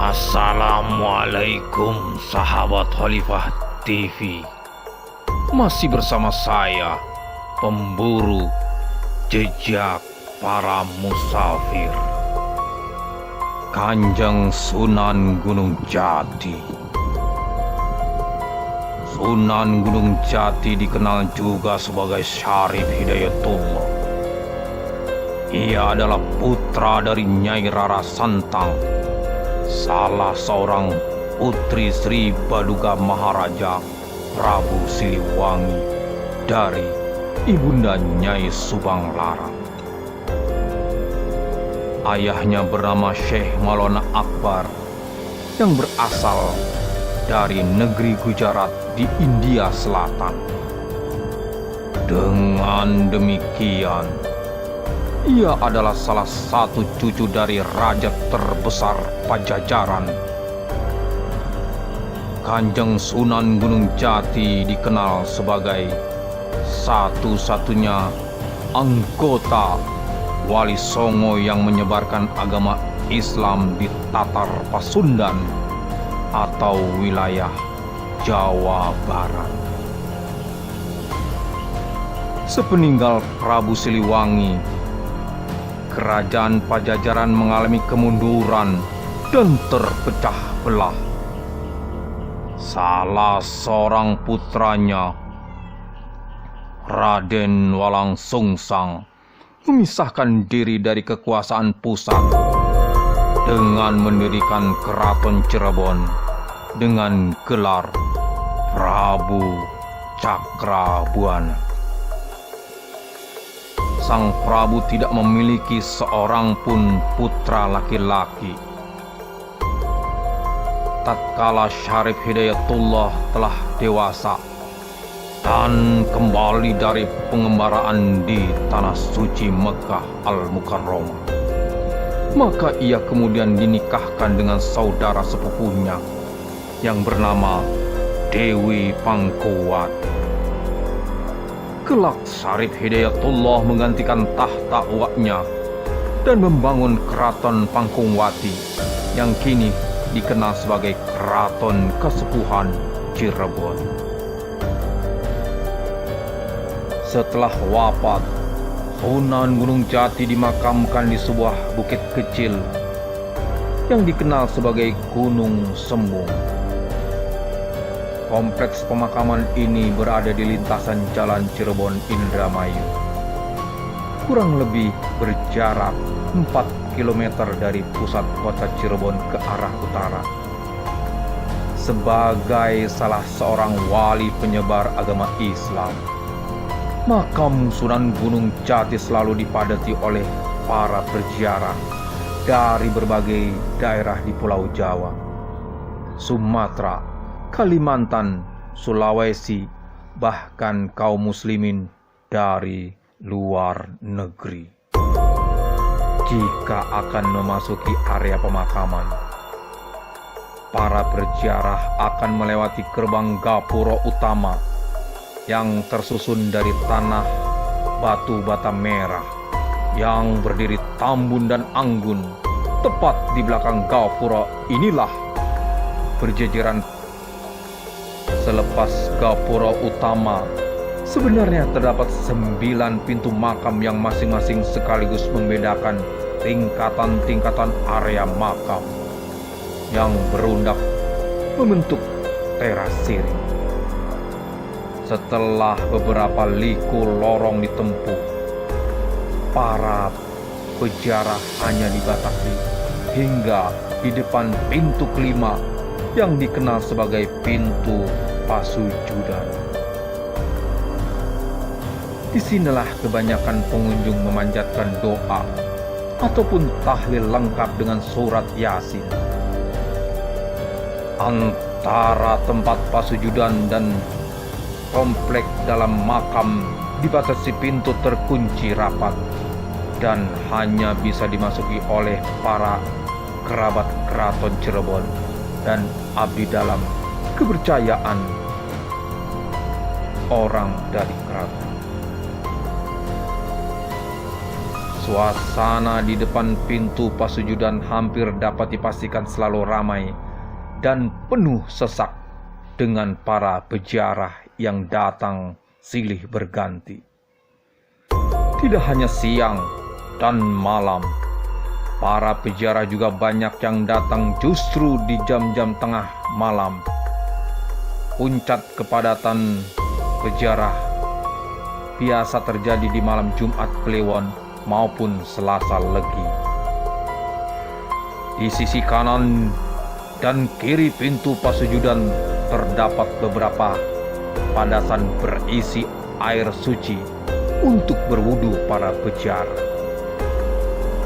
Assalamualaikum sahabat Khalifah TV. Masih bersama saya, pemburu jejak para musafir, Kanjeng Sunan Gunung Jati. Sunan Gunung Jati dikenal juga sebagai Syarif Hidayatullah. Ia adalah putra dari Nyai Rara Santang, salah seorang putri Sri Baduga Maharaja Prabu Siliwangi dari ibunda Nyai Subang Larang. Ayahnya bernama Syekh Maulana Akbar yang berasal dari negeri Gujarat di India Selatan. Dengan demikian, ia adalah salah satu cucu dari raja terbesar Pajajaran. Kanjeng Sunan Gunung Jati dikenal sebagai satu-satunya anggota Wali Songo yang menyebarkan agama Islam di Tatar Pasundan atau wilayah Jawa Barat. Sepeninggal Prabu Siliwangi, kerajaan Pajajaran mengalami kemunduran dan terpecah belah. Salah seorang putranya, Raden Walang Sungsang, memisahkan diri dari kekuasaan pusat dengan mendirikan Keraton Cirebon dengan gelar Prabu Cakrabuana. Sang Prabu tidak memiliki seorang pun putra laki-laki. Tatkala Syarif Hidayatullah telah dewasa dan kembali dari pengembaraan di tanah suci Mekah Al-Mukarramah, maka ia kemudian dinikahkan dengan saudara sepupunya yang bernama Dewi Pangkuwati. Kelak Syarif Hidayatullah menggantikan tahta uaknya dan membangun Keraton Pangkuwati yang kini dikenal sebagai Keraton Kesepuhan Cirebon. Setelah wafat, Sunan Gunung Jati dimakamkan di sebuah bukit kecil yang dikenal sebagai Gunung Sembung. Kompleks pemakaman ini berada di lintasan Jalan Cirebon Indramayu, kurang lebih berjarak 4 km dari pusat kota Cirebon ke arah utara. Sebagai salah seorang wali penyebar agama Islam, makam Sunan Gunung Jati selalu dipadati oleh para peziarah dari berbagai daerah di Pulau Jawa, Sumatera, Kalimantan, Sulawesi, bahkan kaum muslimin dari luar negeri. Jika akan memasuki area pemakaman, para peziarah akan melewati gerbang gapura utama yang tersusun dari tanah batu bata merah yang berdiri tambun dan anggun. Tepat di belakang gapura inilah berjejeran. Selepas gapura utama, sebenarnya terdapat 9 pintu makam yang masing-masing sekaligus membedakan tingkatan-tingkatan area makam yang berundak membentuk teras sirih. Setelah beberapa liku lorong ditempuh, para peziarah hanya dibatasi hingga di depan pintu kelima yang dikenal sebagai pintu Pasujudan. Disinilah kebanyakan pengunjung memanjatkan doa ataupun tahlil lengkap dengan surat Yasin. Antara tempat Pasujudan dan komplek dalam makam dibatasi pintu terkunci rapat dan hanya bisa dimasuki oleh para kerabat Keraton Cirebon dan abdi dalam kepercayaan orang dari keraton. Suasana di depan pintu pasujudan hampir dapat dipastikan selalu ramai dan penuh sesak dengan para peziarah yang datang silih berganti. Tidak hanya siang dan malam, para peziarah juga banyak yang datang justru di jam-jam tengah malam. Puncak kepadatan peziarah biasa terjadi di malam Jumat Kliwon maupun Selasa Legi. Di sisi kanan dan kiri pintu pasujudan terdapat beberapa padasan berisi air suci untuk berwudu para peziarah.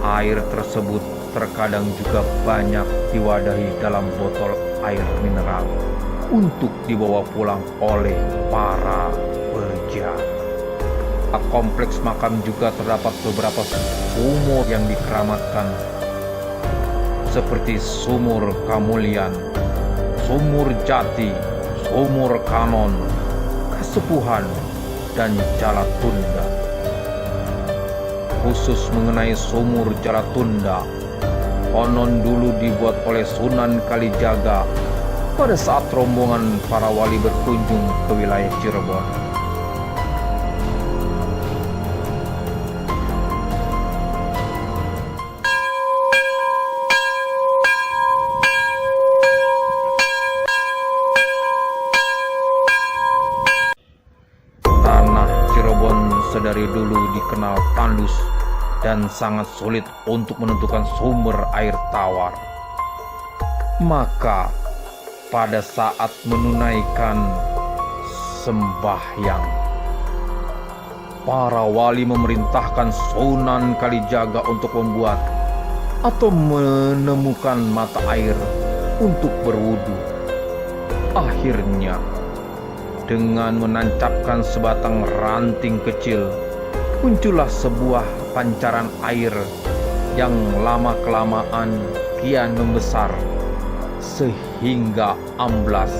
Air tersebut terkadang juga banyak diwadahi dalam botol air mineral untuk dibawa pulang oleh para peziarah. Kompleks makam juga terdapat beberapa sumur yang dikeramatkan, seperti Sumur Kamulyan, Sumur Jati, Sumur Kanon, Kasepuhan, dan Jalatunda. Khusus mengenai Sumur Jalatunda, konon dulu dibuat oleh Sunan Kalijaga pada saat rombongan para wali berkunjung ke wilayah Cirebon. Dari dulu dikenal tandus dan sangat sulit untuk menentukan sumber air tawar. Maka pada saat menunaikan sembahyang, para wali memerintahkan Sunan Kalijaga untuk membuat atau menemukan mata air untuk berwudu. Akhirnya dengan menancapkan sebatang ranting kecil, muncullah sebuah pancaran air yang lama-kelamaan kian membesar sehingga amblas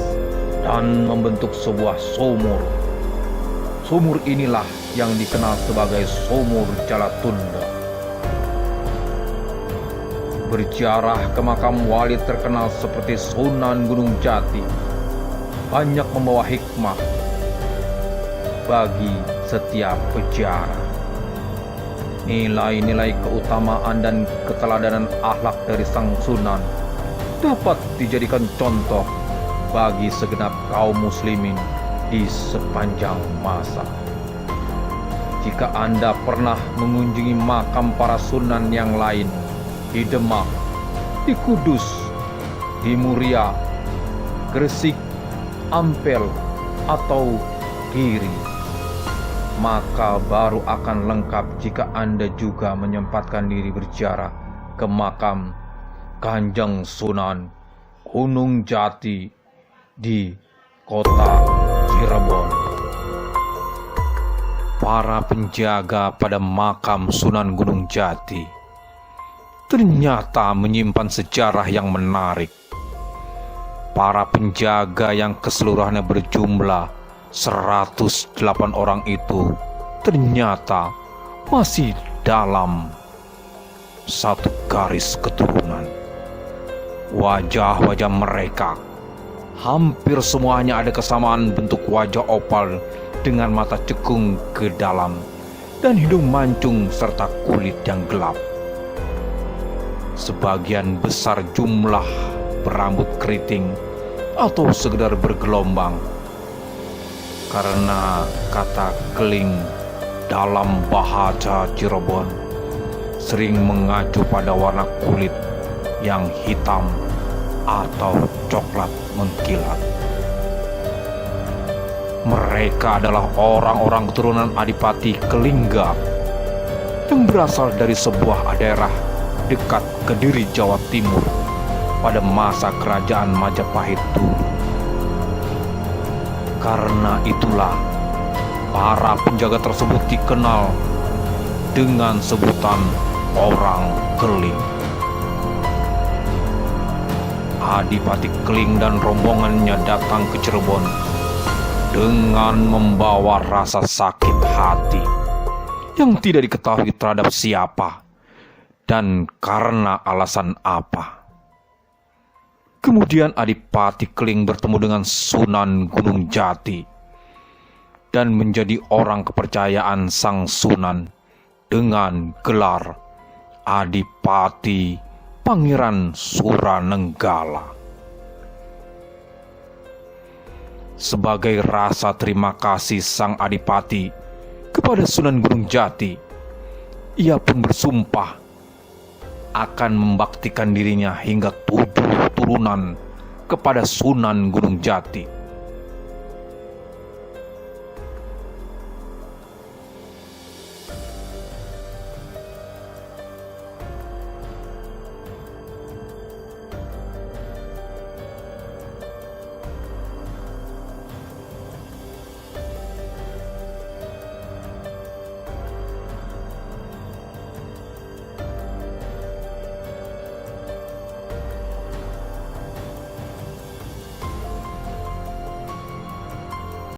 dan membentuk sebuah sumur. Sumur inilah yang dikenal sebagai Sumur Jalatunda. Berziarah ke makam wali terkenal seperti Sunan Gunung Jati banyak membawa hikmah bagi setiap peziarah. Nilai-nilai keutamaan dan keteladanan akhlak dari Sang Sunan dapat dijadikan contoh bagi segenap kaum muslimin di sepanjang masa. Jika Anda pernah mengunjungi makam para sunan yang lain di Demak, di Kudus, di Muria, Gresik, Ampel, atau Giri, maka baru akan lengkap jika Anda juga menyempatkan diri berziarah ke makam Kanjeng Sunan Gunung Jati di kota Cirebon. Para penjaga pada makam Sunan Gunung Jati ternyata menyimpan sejarah yang menarik. Para penjaga yang keseluruhannya berjumlah 108 orang itu ternyata masih dalam satu garis keturunan. Wajah-wajah mereka hampir semuanya ada kesamaan bentuk wajah opal dengan mata cekung ke dalam dan hidung mancung serta kulit yang gelap. Sebagian besar jumlah berambut keriting atau sekedar bergelombang, karena kata keling dalam bahasa Cirebon sering mengacu pada warna kulit yang hitam atau coklat mengkilat. Mereka adalah orang-orang keturunan Adipati Kelingga yang berasal dari sebuah daerah dekat Kediri, Jawa Timur pada masa kerajaan Majapahit dulu. Karena itulah para penjaga tersebut dikenal dengan sebutan orang Keling. Adipati Keling dan rombongannya datang ke Cirebon dengan membawa rasa sakit hati yang tidak diketahui terhadap siapa dan karena alasan apa. Kemudian Adipati Keling bertemu dengan Sunan Gunung Jati dan menjadi orang kepercayaan sang Sunan dengan gelar Adipati Pangeran Suranenggala. Sebagai rasa terima kasih sang Adipati kepada Sunan Gunung Jati, ia pun bersumpah akan membaktikan dirinya hingga 7 turunan kepada Sunan Gunung Jati.